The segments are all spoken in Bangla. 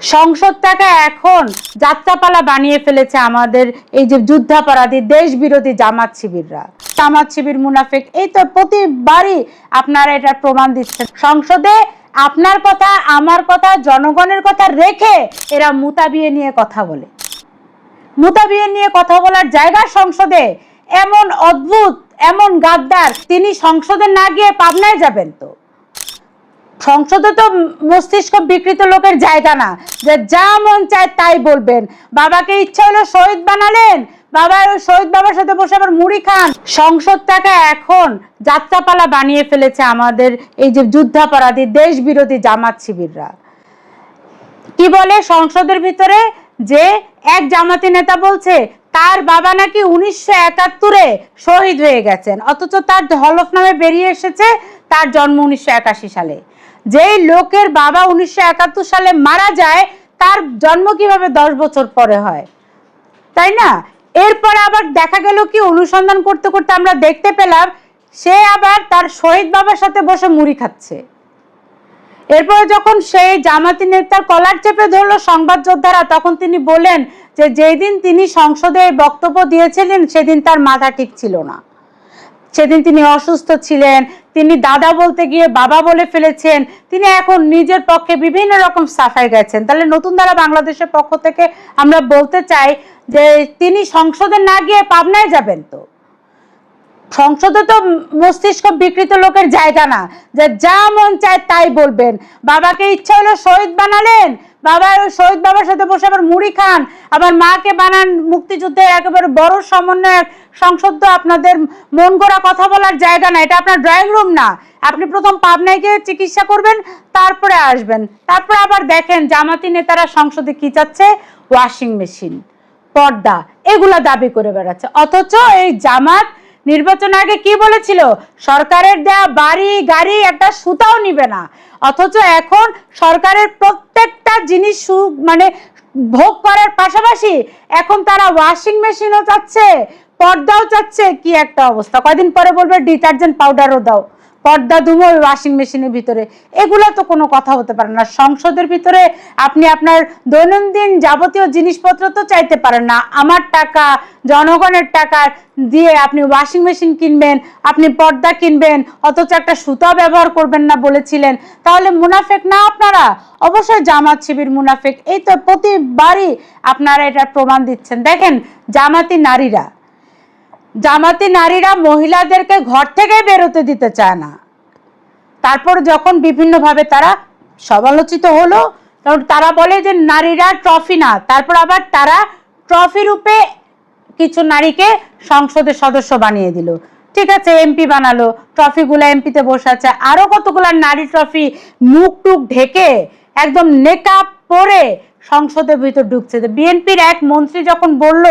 সংসদটাকে এখন যাত্রাপালা বানিয়ে ফেলেছে আমাদের এই যে যুদ্ধাপরাধী দেশ বিরোধী জামাত শিবিররা। জামাত শিবির মুনাফিক, এই তো প্রতিবারই আপনারা এটার প্রমাণ দিচ্ছেন। সংসদে আপনার কথা, আমার কথা, জনগণের কথা রেখে এরা মুতাবিয়ে নিয়ে কথা বলে। মুতাবিয়ে নিয়ে কথা বলার জায়গা সংসদে। এমন অদ্ভুত, এমন গাদ্দার, তিনি সংসদে না গিয়ে পাবনায় যাবেন? তো সংসদে তো মস্তিষ্ক বিকৃত লোকের জায়গা না, যে যা মন চায় তাই বলবেন। বাবাকে ইচ্ছা হলো শহীদ বানালেন, বাবার শহীদ বাবার সাথে বসে আবার মুড়ি খান। সংসদটাকে এখন যাত্রাপালা বানিয়ে ফেলেছে আমাদের এই যে যুদ্ধাপরাধী দেশ বিরোধী জামাত শিবিররা। কি বলে সংসদের ভিতরে, যে এক জামাতি নেতা বলছে তার বাবা নাকি 1971-এ শহীদ হয়ে গেছেন, অথচ তার হলফনামে বেরিয়ে এসেছে তার জন্ম 1981 সালে। যেই লোকের বাবা 1971 সালে মারা যায়, তার জন্ম কিভাবে 10 বছর পরে হয়, তাই না? এরপর আবার দেখা গেল কি, অনুসন্ধান করতে করতে আমরা দেখতে পেলাম সে আবার তার শহীদ বাবার সাথে বসে মুড়ি খাচ্ছে। এরপরে যখন সেই জামাতি নেতার কলার চেপে ধরলো সংবাদ যোদ্ধারা, তখন তিনি বলেন যে যেই দিন তিনি সংসদে বক্তব্য দিয়েছিলেন সেদিন তার মাথা ঠিক ছিল না, সেদিন তিনি অসুস্থ ছিলেন, তিনি দাদা বলতে গিয়ে বাবা বলে ফেলেছেন, তিনি এখন নিজের পক্ষে বিভিন্ন রকম সাফাই গেছেন। তাহলে নতুন ধারা বাংলাদেশের পক্ষ থেকে আমরা বলতে চাই যে তিনি সংসদে না গিয়ে পাবনায় যাবেন? তো সংসদে তো মস্তিষ্ক বিকৃত লোকের জায়গা না, যে যা মন চায় তাই বলবেন। বাবাকে ইচ্ছা হলো শহীদ বানালেন, বাবার শহীদ বাবার সাথে বসে আবার মুড়ি খান, আবার মাকে বানান মুক্তিযুদ্ধের একেবারে বড় সমন্বয়ক। সংসদ তো আপনাদের মন গড়া কথা বলার জায়গা না, এটা আপনার ড্রয়িং রুম না। আপনি প্রথম পাবনায় গিয়ে চিকিৎসা করবেন, তারপরে আসবেন। তারপর আবার দেখেন জামাতি নেতারা সংসদে কি চাচ্ছে, ওয়াশিং মেশিন, পর্দা, এগুলা দাবি করে বেড়াচ্ছে। অথচ এই জামাত নির্বাচন আগে কি বলেছিল, সরকারের দেয়া বাড়ি গাড়ি একটা সুতাও নিবে না। অথচ এখন সরকারের প্রত্যেকটা জিনিস মানে ভোগ করার পাশাপাশি এখন তারা ওয়াশিং মেশিনও চাচ্ছে, পর্দাও চাচ্ছে। কি একটা অবস্থা! কয়দিন পরে বলবে ডিটারজেন্ট পাউডারও দাও, পর্দা ধুমো ওয়াশিং মেশিনের ভিতরে। এগুলো তো কোনো কথা হতে পারে না। সংসদের ভিতরে আপনি আপনার দৈনন্দিন যাবতীয় জিনিসপত্র তো চাইতে পারেন না। আমার টাকা, জনগণের টাকা দিয়ে আপনি ওয়াশিং মেশিন কিনবেন, আপনি পর্দা কিনবেন, অথচ একটা সুতা ব্যবহার করবেন না বলেছিলেন। তাহলে মুনাফেক না আপনারা? অবশ্যই জামাত শিবির মুনাফেক। এই তো প্রতিবারই আপনারা এটার প্রমাণ দিচ্ছেন। দেখেন জামাতি নারীরা মহিলাদেরকে ঘর থেকে বেরোতে দিতে চায় না। তারপর যখন বিভিন্নভাবে তারা সমালোচিত হলো, তখন তারা বলে যে নারীরা ট্রফি না। তারপর আবার তারা ট্রফি রূপে কিছু নারীকে সংসদের সদস্য বানিয়ে দিল। ঠিক আছে, এমপি বানালো, ট্রফিগুলো এমপিতে বসে আছে। আরো কতগুলা নারী ট্রফি মুখ টুক ঢেকে একদম নেকআপ পরে সংসদের ভিতর ঢুকছে। বিএনপির এক মন্ত্রী যখন বলল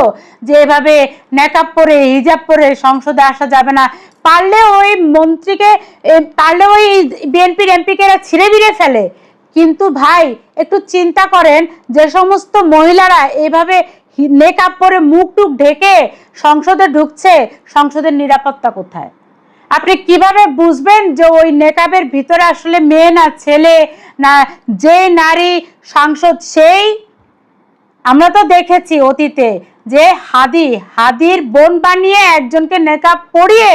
যে এভাবে নেকআপ পরে, হিজাব পরে সংসদে আসা যাবে না, পারলে ওই মন্ত্রীকে, পারলে ওই বিএনপির এমপিকে এরা ছিঁড়ে বিড়ে ফেলে। কিন্তু ভাই একটু চিন্তা করেন, যে সমস্ত মহিলারা এভাবে নেকআপ পরে মুখ টুক ঢেকে সংসদে ঢুকছে, সংসদের নিরাপত্তা কোথায়? আপনি কিভাবে বুঝবেন যে ওই নেকাবের ভিতরে আসলে মেয়ে না ছেলে, না যে নারী সাংসদ সেই? আমরা তো দেখেছি অতীতে যে হাদির বোন বানিয়ে একজনকে নেকাব পরিয়ে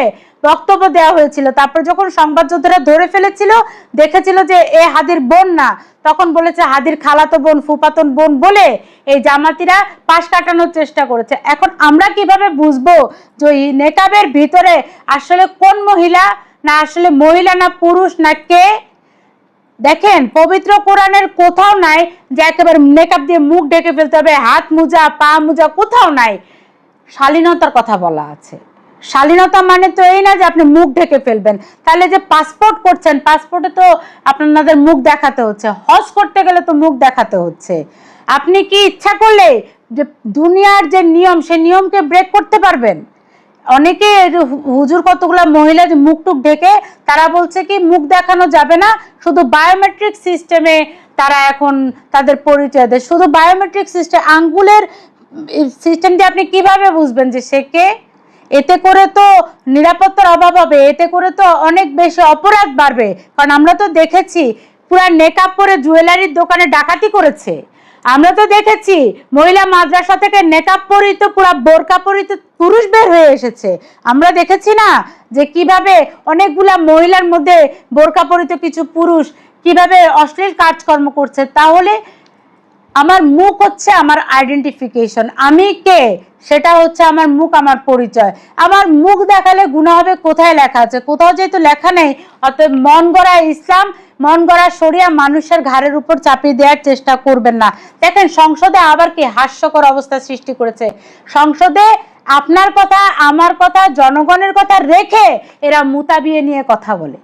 বক্তব্য দেওয়া হয়েছিল। তারপর যখন সংবাদযোদ্ধারা ধরে ফেলেছিল, দেখেছিল যে এ হাদির বোন না, তখন বলেছে হাদির খালাতো বোন, ফুফাতো বোন বলে এই জামাতিরা পাশ কাটানোর চেষ্টা করেছে। এখন আমরা কিভাবে বুঝবো যে এই নেকাবের ভিতরে আসলে কোন মহিলা, না আসলে মহিলা না পুরুষ না কে? দেখেন পবিত্র কোরআনের কোথাও নাই যে একেবারে মেকআপ দিয়ে মুখ ঢেকে ফেলতে হবে, হাত মোজা পা মোজা কোথাও নাই। শালীনতার কথা বলা আছে। শালীনতা মানে তো এই না যে আপনি মুখ ঢেকে ফেলবেন। তাহলে যে পাসপোর্ট করছেন, পাসপোর্টে তো আপনাদের মুখ দেখাতে হচ্ছে, হজ করতে গেলে তো মুখ দেখাতে হচ্ছে। আপনি কি ইচ্ছা করলে যে দুনিয়ার যে নিয়ম, সেই নিয়মকে ব্রেক করতে পারবেন? অনেকে হুজুর কতগুলা মহিলা যে মুখ টুক ঢেকে, তারা বলছে কি মুখ দেখানো যাবে না, শুধু বায়োমেট্রিক সিস্টেমে তারা এখন তাদের পরিচয় দেয়। শুধু বায়োমেট্রিক সিস্টেম, আঙ্গুলের সিস্টেম দিয়ে আপনি কিভাবে বুঝবেন যে সে কে? এতে করে তো নিরাপত্তার অভাব হবে, এতে করে তো অনেক বেশি অপরাধ বাড়বে। কারণ আমরা তো দেখেছি পুরা নেকআপ পরে জুয়েলারির দোকানে ডাকাতি করেছে, আমরা তো দেখেছি মহিলা মাদ্রাসা থেকে নেকাব পরিহিত পুরা বোরকা পরিহিত পুরুষ বের হয়ে এসেছে। আমরা দেখেছি না যে কিভাবে অনেকগুলা মহিলার মধ্যে বোরকা পরিহিত কিছু পুরুষ কিভাবে অশ্লীল কাজকর্ম করছে। তাহলে আমার মুখ হচ্ছে আমার আইডেন্টিফিকেশন, আমি কে সেটা হচ্ছে আমার মুখ, আমার পরিচয়। আমার মুখ দেখালে গুনাহ হবে কোথায় লেখা আছে? কোথাও যেহেতু লেখা নেই, অতএব মন গড়া ইসলাম, মন গড়া শরিয়া মানুষের ঘাড়ের উপর চাপিয়ে দেওয়ার চেষ্টা করবেন না। দেখেন সংসদে আবার কি হাস্যকর অবস্থা সৃষ্টি করেছে। সংসদে আপনার কথা, আমার কথা, জনগণের কথা রেখে এরা মুতাবিয়ে নিয়ে কথা বলে।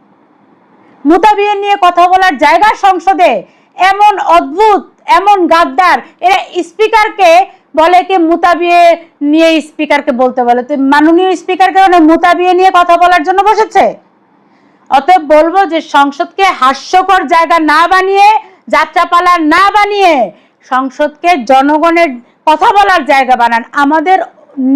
মুতাবিয়ে নিয়ে কথা বলার জায়গা সংসদে। এমন অদ্ভুত, এমন গাদ্দার, এরা স্পিকারকে বলে কি মুতাবিয়ে নিয়ে স্পিকারকে বলতে বলে। তো মাননীয় স্পিকারকে মুতাবিয়ে নিয়ে কথা বলার জন্য বসেছে। অতএব বলবো যে সংসদকে হাস্যকর জায়গা না বানিয়ে, যাত্রাপালা না বানিয়ে সংসদকে জনগণের কথা বলার জায়গা বানান। আমাদের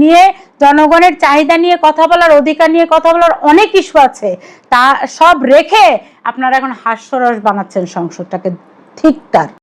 নিয়ে, জনগণের চাহিদা নিয়ে কথা বলার, অধিকার নিয়ে কথা বলার অনেক ইস্যু আছে, তা সব রেখে আপনারা এখন হাস্যরস বানাচ্ছেন সংসদটাকে। ঠিক তার